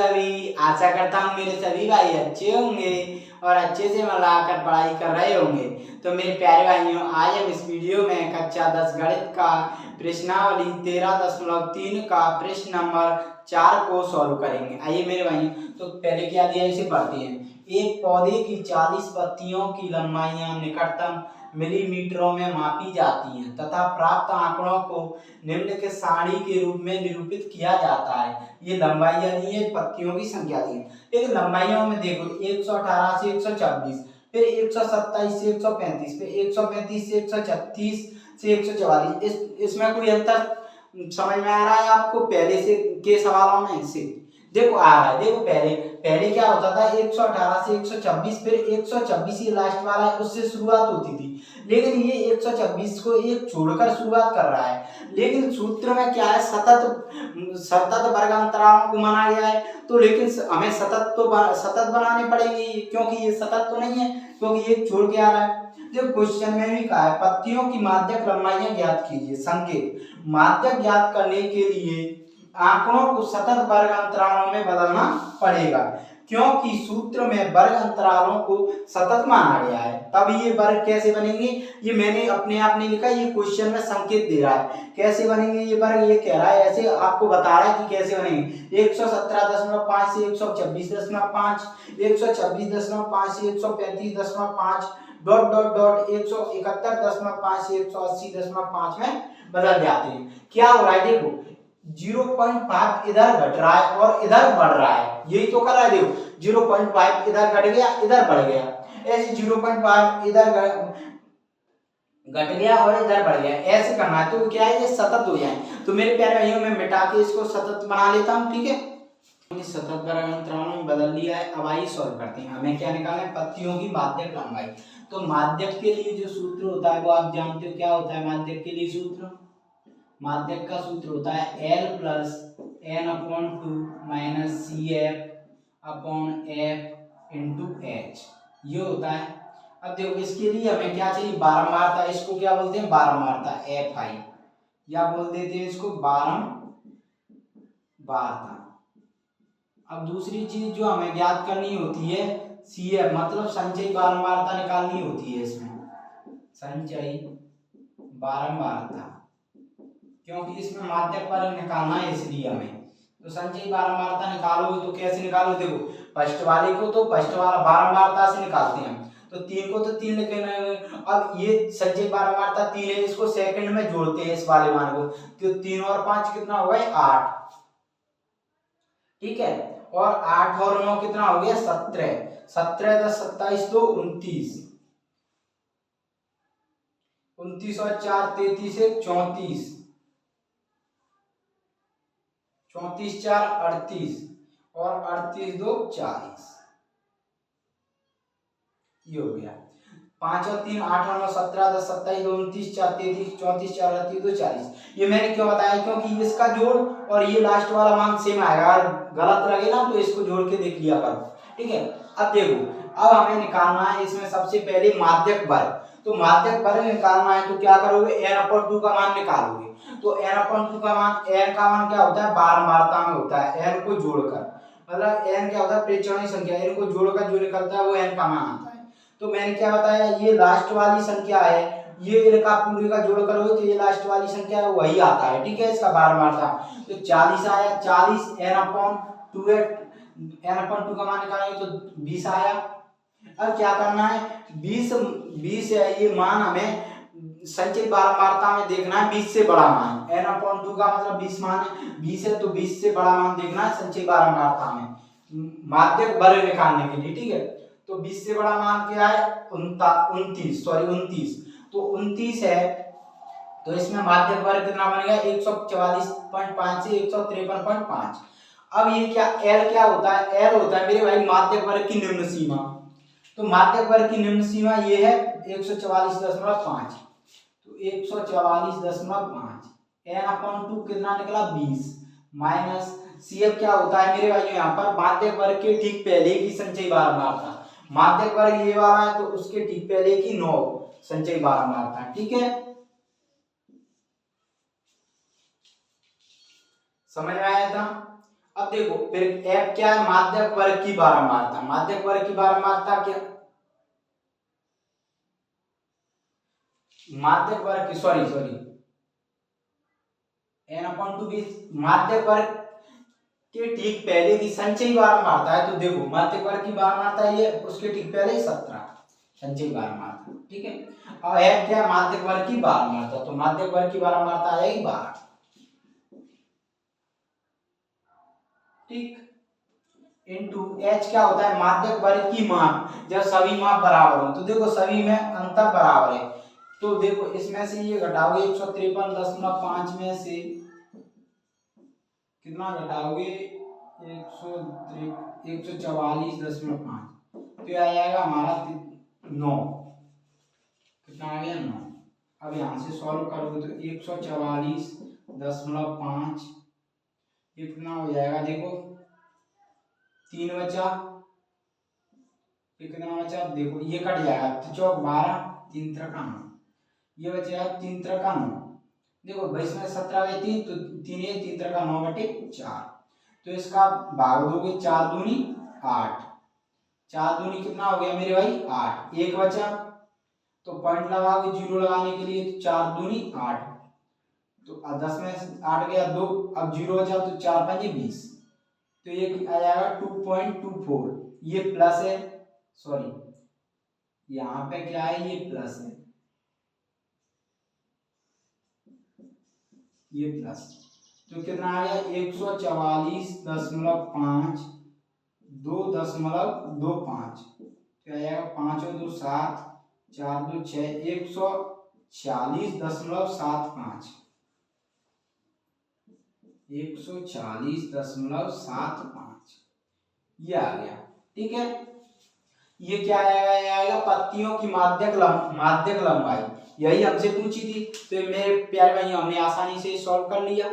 सभी, आशा करता हूँ मेरे सभी भाई अच्छे होंगे और अच्छे से मन लगाकर पढ़ाई कर रहे होंगे। तो मेरे प्यारे भाइयों, आज हम इस वीडियो में कक्षा 10 गणित का प्रश्नावली 13.3 का प्रश्न नंबर 4 को सॉल्व करेंगे। आइए मेरे भाइयों, तो पहले क्या दिया इसे पढ़ते हैं। एक पौधे की 40 पत्तियों की लंबाइयां निकटतम मिलीमीटरों में मापी जाती हैं तथा प्राप्त आंकड़ों को निम्न के सारणी के रूप में निरूपित किया जाता है। ये लंबाइयां दी है, पत्तियों की संख्या दी है। लेकिन लंबाइयों में देखो 118 से 126, फिर 127 से 135, फिर 135 से 136 से 144। इसमें कोई अंतर समझ में आ रहा है आपको पहले से के सवालों में से? देखो आ रहा है। देखो पहले क्या होता था, 118 से 126, फिर 126 ही लास्ट वाला है उससे शुरुआत होती थी। लेकिन ये 126 को एक छोड़कर शुरुआत कर रहा है। लेकिन सूत्र में क्या है, सतत वर्गांतरालों को माना गया है। तो लेकिन हमें सतत बनाने पड़ेंगे, क्योंकि ये सतत तो नहीं है, क्योंकि एक छोड़ के आ रहा है। जो क्वेश्चन में भी कहा है, पत्तियों की माध्यक लंबाइयां ज्ञात कीजिए। संकेत, माध्यक ज्ञात करने के लिए आंकड़ों को सतत वर्ग अंतरालों में बदलना पड़ेगा, क्योंकि सूत्र में वर्ग अंतरालों को सतत माना गया है। तब ये वर्ग कैसे बनेंगे, ये मैंने अपने आप नहीं लिखा, ये क्वेश्चन में संकेत दे रहा है कैसे बनेंगे ये वर्ग। ये कह रहा है, ऐसे आपको बता रहा है कि कैसे बनेंगे। 117.5 से 126.5, 126.5 से 135.5, डॉट डॉट डॉट 171.5 से 180.5 में बदल जाते हैं। क्या हो रहा है, देखो 0.5 इधर घट रहा है और इधर बढ़ रहा है, यही तो कर रहा है। देखो 0.5 इधर घट गया, इधर बढ़ गया, ऐसे 0.5 इधर घट गया और इधर बढ़ गया, ऐसे करना है। तो क्या है, ये सतत हो जाए। तो मेरे प्यारे भाइयों, मैं मिटा के इसको सतत बना लेता हूँ, ठीक है। सतत वर्ग अंतरालों में बदल लिया है। अब आइए सॉल्व करते हैं। हमें क्या निकालना है, पत्तियों की माध्यक लंबाई। तो माध्यक के लिए जो सूत्र होता है वो आप जानते हो, क्या होता है माध्यक के लिए सूत्र? माध्यक का सूत्र होता है L plus n/2 minus CF/F into H, ये होता है। अब देखो इसके लिए हमें क्या चाहिए, बारंबारता। इसको क्या बोलते हैं, बारंबारता, Fi, या बोल देते हैं इसको बारंबारता। अब दूसरी चीज जो हमें ज्ञात करनी होती है, CF मतलब संचयी बारंबारता निकालनी होती है। इसमें संचयी बारंबारता, क्योंकि इसमें माध्यक वर्ग निकालना है, इसलिए हमें तो संचयी बारंबारता निकालोगे तो कैसे निकालो। देखो फर्स्ट वाले को तो फर्स्ट वाला बारंबारता से निकालते हैं, तो 3 को तो 3 लिखेंगे। अब ये संचयी बारंबारता 3 है, इसको सेकंड में जोड़ते हैं इस वाले मान को, तो 3 और 5 कितना हो गया, 8, ठीक है। और 8 और 9 कितना हो गया, 17, 17 10 27 तो 29, 29 और 4 33 1 34, 34 4 38 और 38 2 40, ये हो गया। 5 और 3 8 और 9 17 10 27 2 29 4 33 34 4 38 2 40। ये मैंने क्यों बताया, क्योंकि इसका जोड़ और ये लास्ट वाला मान सेम आएगा। अगर गलत लगे ना तो इसको जोड़ के देख लिया करो, ठीक है। अब देखो, अब हमें निकालना है इसमें सबसे पहले माध्यक वर्ग। तो माध्यक वर्ग निकालना है तो क्या करोगे, n/2 का मान निकालोगे। तो n/2 का मान, n का मान क्या होता है, बारंबारता में होता है। n को जोड़कर, मतलब n क्या होता है, प्रेक्षणीय संख्या, n को जोड़कर जो निकलता है वो n का मान आता है। तो मैंने क्या बताया, ये लास्ट वाली संख्या है, ये इनका पूरे का जोड़ करोगे तो ये लास्ट वाली संख्या है, वही आता है, ठीक है। इसका बारंबारता तो 40 आया, 40 n/2 है, n/2 का मान निकालेंगे तो 20 आया। अब क्या करना है, 20 है ये मान, हमें संचयी बारंबारता में देखना है 20 से बड़ा मान। n/2 का मतलब 20 मान है, 20 है तो 20 से बड़ा मान देखना है संचयी बारंबारता में माध्यक वर्ग निकालने के लिए, ठीक है। तो 20 से बड़ा मान क्या है, 29, तो 29 है। तो इसमें माध्यक वर्ग कितना बनेगा, 144.5 से 153.5। अब ये क्या, L क्या होता है, L होता है मेरे भाई माध्यक वर्ग की निम्न सीमा। तो माध्यक वर्ग की निम्न सीमा ये है 144.5, तो 144.5 n/2 कितना निकला, 20, माइनस CF क्या होता है मेरे भाइयों, यहाँ पर माध्यक वर्ग के ठीक पहले की संचयी बारंबारता। माध्यक वर्ग ये वाला है तो उसके ठीक पहले की 9 संचयी बारंबारता, ठीक है। समझ में आया था। अब देखो फिर एफ क्या है, माध्यक वर्ग की बारंबारता। माध्यक वर्ग की बारंबारता क्या, माध्यक वर्ग की sorry N upon two be माध्यक वर्ग के ठीक पहले की संचयी बारंबारता है। तो देखो माध्यक वर्ग की बारंबारता ये उसके ठीक पहले ही 17 संचयी बारंबारता, ठीक है। और एफ क्या है, माध्यक वर्ग की बारंबारता, तो माध्यक वर्ग की बारंबारता आ जाएगी 12, ठीक। इनटू एच क्या होता है, माध्यक वर्ग की माप, जब सभी माप बराबर हो। तो देखो सभी में अंतर बराबर है, तो देखो इसमें से ये घटाओगे 153.5 में से कितना घटाओगे, 144.5, तो ये आ जाएगा हमारा 9, कितना आ गया 9। अब यहां से सॉल्व करोगे तो 144.5 ये कितना हो जाएगा, देखो 3 बचा, ये कितना बचा, देखो ये कट जाएगा, तो चौक 12, 3 त्रिका 9, ये बचेगा 3 त्रिका 9। देखो भाई इसमें 17 गई 3, तो 3 ये 3 त्रिका 9/4, तो इसका भाग दोगे 4 दूनी 8, 4 दूनी कितना हो गया मेरे भाई 8, एक बचा, तो पॉइंट लगाओगे जीरो लगाने के लिए, तो 4 दूनी 8, तो 10 में से 8 गया 2, अब जीरो बचा, तो 4 5 20, तो ये आ जाएगा 2.24, ये प्लस है, सॉरी यहाँ पे क्या है, ये प्लस है, ये प्लस, तो कितना आ गया 144.5 2.25, तो आ जाएगा 5 और 2 7, 4 2 6, 140.75, 140.75 ये आ गया, ठीक है। ये क्या आएगा, पत्तियों की माध्यक लंबाई, यही हमसे पूछी थी, तो मेरे प्यारे भाई हमने आसानी से सॉल्व कर लिया।